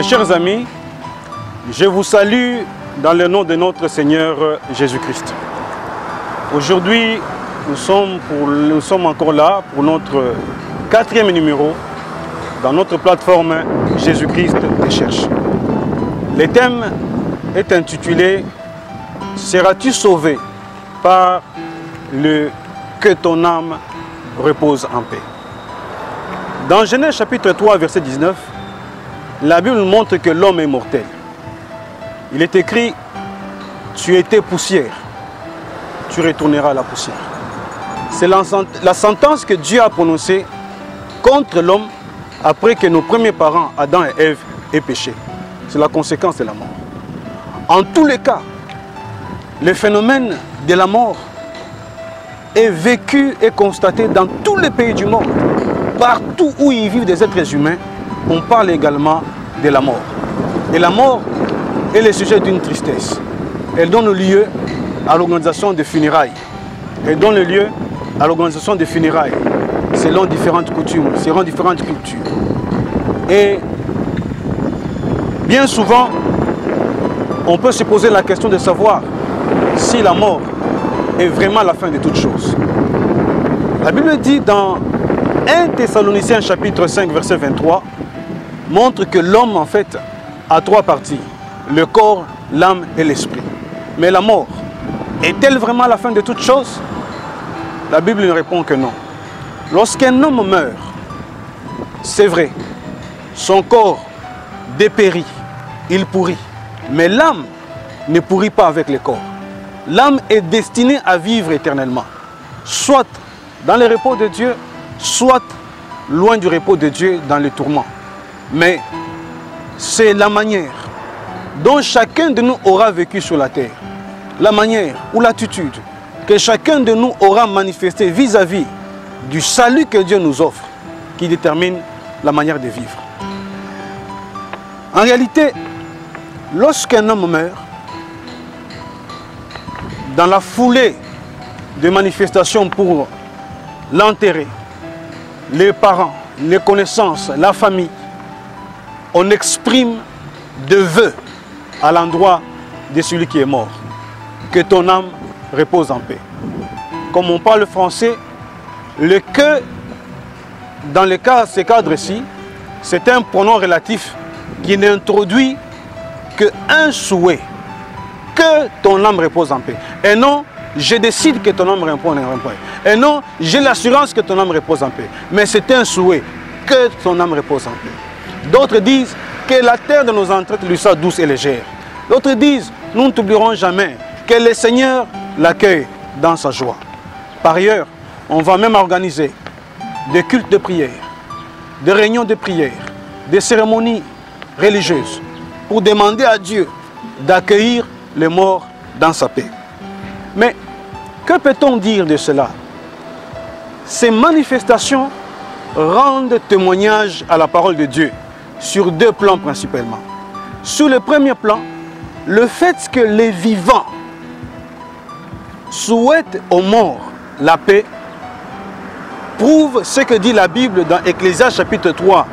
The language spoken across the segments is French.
Mes chers amis, je vous salue dans le nom de notre Seigneur Jésus-Christ. Aujourd'hui, nous sommes encore là pour notre 4e numéro dans notre plateforme Jésus-Christ te cherche. Le thème est intitulé « Seras-tu sauvé par le que ton âme repose en paix ?» Dans Genèse chapitre 3, verset 19, la Bible nous montre que l'homme est mortel. Il est écrit « Tu étais poussière, tu retourneras à la poussière ». C'est la sentence que Dieu a prononcée contre l'homme après que nos premiers parents, Adam et Ève, aient péché. C'est la conséquence de la mort. En tous les cas, le phénomène de la mort est vécu et constaté dans tous les pays du monde. Partout où il vivent des êtres humains, on parle également de la mort. Et la mort est le sujet d'une tristesse. Elle donne lieu à l'organisation de funérailles. Elle donne lieu à l'organisation de funérailles selon différentes coutumes, selon différentes cultures. Et bien souvent, on peut se poser la question de savoir si la mort est vraiment la fin de toute chose. La Bible dit dans 1 Thessaloniciens chapitre 5 verset 23, montre que l'homme en fait a 3 parties, le corps, l'âme et l'esprit. Mais la mort, est-elle vraiment la fin de toute chose? La Bible nous répond que non. Lorsqu'un homme meurt, c'est vrai, son corps dépérit, il pourrit. Mais l'âme ne pourrit pas avec le corps. L'âme est destinée à vivre éternellement, soit dans le repos de Dieu, soit loin du repos de Dieu dans le tourment. Mais c'est la manière dont chacun de nous aura vécu sur la terre, la manière ou l'attitude que chacun de nous aura manifesté vis-à-vis du salut que Dieu nous offre, qui détermine la manière de vivre. En réalité, lorsqu'un homme meurt, dans la foulée de manifestations pour l'enterrer, les parents, les connaissances, la famille, on exprime des vœux à l'endroit de celui qui est mort. Que ton âme repose en paix. Comme on parle français, le que, dans ces cadres-ci, c'est un pronom relatif qui n'introduit qu'un souhait. Que ton âme repose en paix. Et non, je décide que ton âme repose en paix. Et non, j'ai l'assurance que ton âme repose en paix. Mais c'est un souhait. Que ton âme repose en paix. D'autres disent que la terre de nos entrailles lui soit douce et légère. D'autres disent, nous ne t'oublierons jamais, que le Seigneur l'accueille dans sa joie. Par ailleurs, on va même organiser des cultes de prière, des réunions de prière, des cérémonies religieuses pour demander à Dieu d'accueillir les morts dans sa paix. Mais que peut-on dire de cela? Ces manifestations rendent témoignage à la parole de Dieu sur 2 plans principalement. Sur le premier plan, le fait que les vivants souhaitent aux morts la paix prouve ce que dit la Bible dans Ecclésiaste chapitre 3,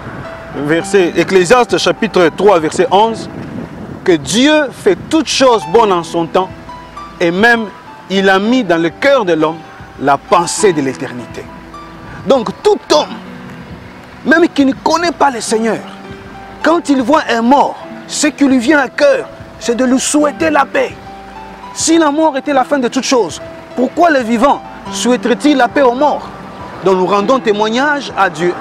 verset 11, que Dieu fait toutes choses bonnes en son temps et même il a mis dans le cœur de l'homme la pensée de l'éternité. Donc tout homme, même qui ne connaît pas le Seigneur, quand il voit un mort, ce qui lui vient à cœur, c'est de lui souhaiter la paix. Si la mort était la fin de toute chose, pourquoi les vivants souhaiteraient-ils la paix aux morts? Donc nous rendons témoignage à Dieu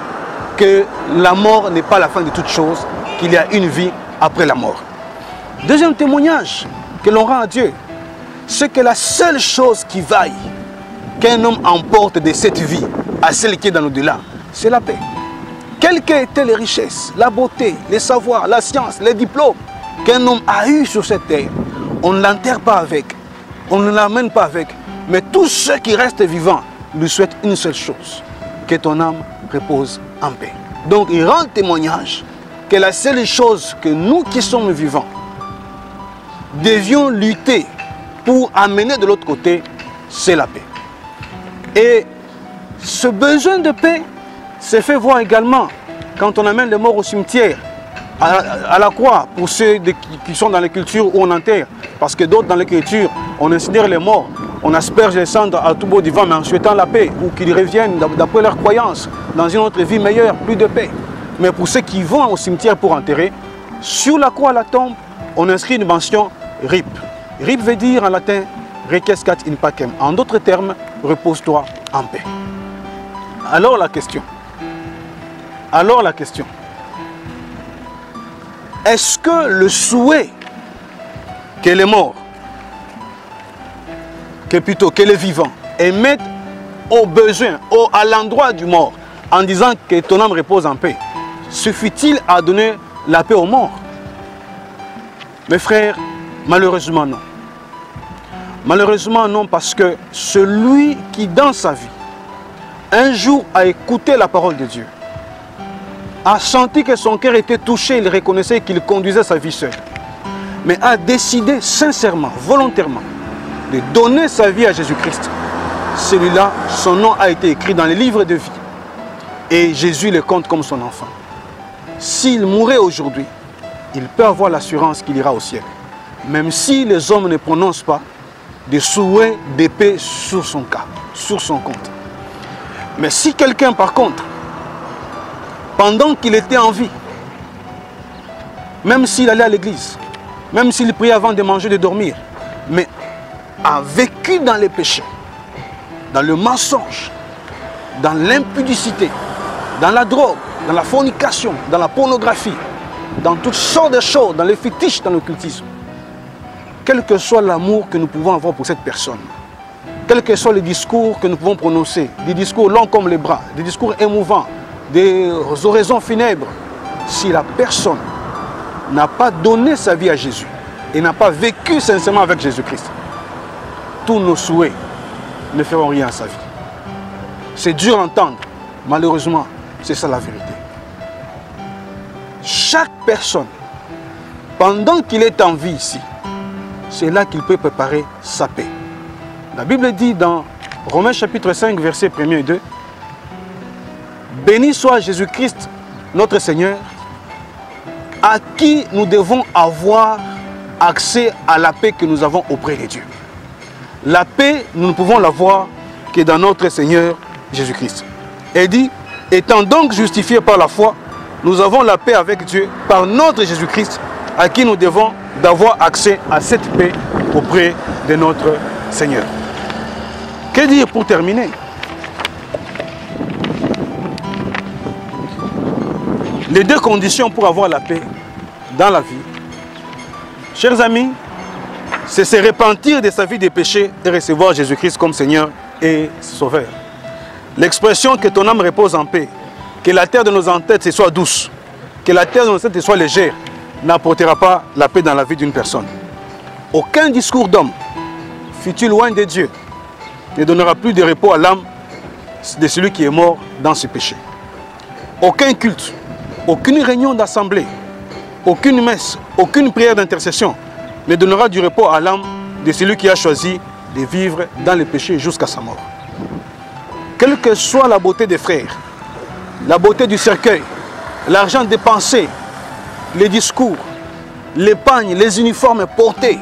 que la mort n'est pas la fin de toute chose, qu'il y a une vie après la mort. Deuxième témoignage que l'on rend à Dieu, c'est que la seule chose qui vaille qu'un homme emporte de cette vie à celle qui est dans l'au-delà, c'est la paix. Quelles qu'aient été les richesses, la beauté, les savoirs, la science, les diplômes qu'un homme a eu sur cette terre, on ne l'enterre pas avec, on ne l'amène pas avec, mais tous ceux qui restent vivants lui souhaitent une seule chose, que ton âme repose en paix. Donc il rend témoignage que la seule chose que nous qui sommes vivants devions lutter pour amener de l'autre côté, c'est la paix. Et ce besoin de paix se fait voir également quand on amène les morts au cimetière à la croix pour ceux qui sont dans les cultures où on enterre. Parce que d'autres dans les cultures, on incinère les morts, on asperge les cendres à tout bout du vent, mais en souhaitant la paix, ou qu'ils reviennent d'après leurs croyances, dans une autre vie meilleure, plus de paix. Mais pour ceux qui vont au cimetière pour enterrer, sur la croix à la tombe, on inscrit une mention RIP. RIP veut dire en latin requiescat in pacem. En d'autres termes, repose-toi en paix. Alors la question, est-ce que le souhait que les morts, que les vivants émettent au besoin, à l'endroit du mort, en disant que ton âme repose en paix, suffit-il à donner la paix aux morts? Mes frères, malheureusement non. Malheureusement non, parce que celui qui dans sa vie, un jour a écouté la parole de Dieu, a senti que son cœur était touché, il reconnaissait qu'il conduisait sa vie seul, mais a décidé sincèrement, volontairement, de donner sa vie à Jésus-Christ, celui-là, son nom a été écrit dans les livres de vie. Et Jésus le compte comme son enfant. S'il mourait aujourd'hui, il peut avoir l'assurance qu'il ira au ciel. Même si les hommes ne prononcent pas des souhaits d'épée sur son cas, sur son compte. Mais si quelqu'un, par contre, pendant qu'il était en vie, même s'il allait à l'église, même s'il priait avant de manger, de dormir, mais a vécu dans les péchés, dans le mensonge, dans l'impudicité, dans la drogue, dans la fornication, dans la pornographie, dans toutes sortes de choses, dans les fétiches, dans l'occultisme, quel que soit l'amour que nous pouvons avoir pour cette personne, quels que soient les discours que nous pouvons prononcer, des discours longs comme les bras, des discours émouvants, des oraisons funèbres, si la personne n'a pas donné sa vie à Jésus et n'a pas vécu sincèrement avec Jésus-Christ, tous nos souhaits ne feront rien à sa vie. C'est dur à entendre, malheureusement, c'est ça la vérité. Chaque personne, pendant qu'il est en vie ici, c'est là qu'il peut préparer sa paix. La Bible dit dans Romains chapitre 5, versets 1 et 2, « Béni soit Jésus-Christ, notre Seigneur, à qui nous devons avoir accès à la paix que nous avons auprès de Dieu. » La paix, nous ne pouvons l'avoir que dans notre Seigneur Jésus-Christ. Et dit, étant donc justifiés par la foi, nous avons la paix avec Dieu par notre Jésus-Christ, à qui nous devons d'avoir accès à cette paix auprès de notre Seigneur. Que dire pour terminer? Les deux conditions pour avoir la paix dans la vie, chers amis, c'est se repentir de sa vie de péché et recevoir Jésus-Christ comme Seigneur et Sauveur. L'expression que ton âme repose en paix, que la terre de nos ancêtres soit douce, que la terre de nos ancêtres soit légère, n'apportera pas la paix dans la vie d'une personne. Aucun discours d'homme, fût-il loin de Dieu, ne donnera plus de repos à l'âme de celui qui est mort dans ce péché. Aucun culte, aucune réunion d'assemblée, aucune messe, aucune prière d'intercession ne donnera du repos à l'âme de celui qui a choisi de vivre dans le péché jusqu'à sa mort. Quelle que soit la beauté des frères, la beauté du cercueil, l'argent dépensé, les discours, l'épargne, les uniformes portés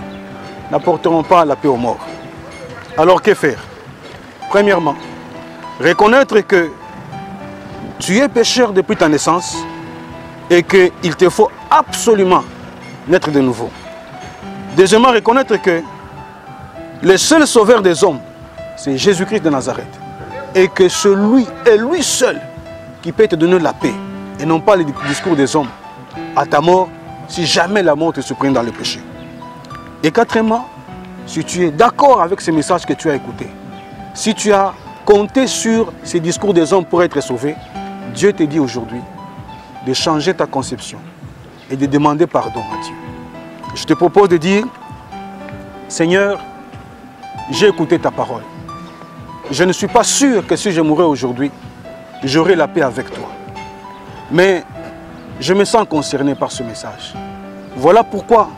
n'apporteront pas la paix aux morts. Alors que faire? Premièrement, reconnaître que tu es pécheur depuis ta naissance et qu'il te faut absolument naître de nouveau. Deuxièmement, reconnaître que le seul sauveur des hommes, c'est Jésus-Christ de Nazareth. Et que celui est lui seul qui peut te donner la paix et non pas les discours des hommes à ta mort si jamais la mort te surprend dans le péché. Et quatrièmement, si tu es d'accord avec ces messages que tu as écoutés, si tu as compté sur ces discours des hommes pour être sauvé, Dieu te dit aujourd'hui de changer ta conception et de demander pardon à Dieu. Je te propose de dire, Seigneur, j'ai écouté ta parole. Je ne suis pas sûr que si je mourais aujourd'hui, j'aurai la paix avec toi. Mais je me sens concerné par ce message. Voilà pourquoi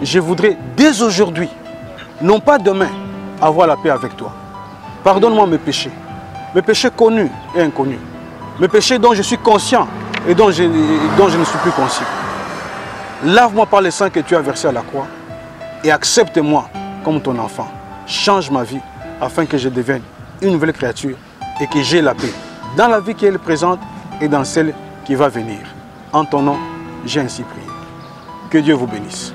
je voudrais dès aujourd'hui, non pas demain, avoir la paix avec toi. Pardonne-moi mes péchés connus et inconnus, mes péchés dont je suis conscient et dont je ne suis plus conscient. Lave-moi par le sang que tu as versé à la croix et accepte-moi comme ton enfant. Change ma vie afin que je devienne une nouvelle créature et que j'ai la paix dans la vie qui est présente et dans celle qui va venir. En ton nom, j'ai ainsi prié. Que Dieu vous bénisse.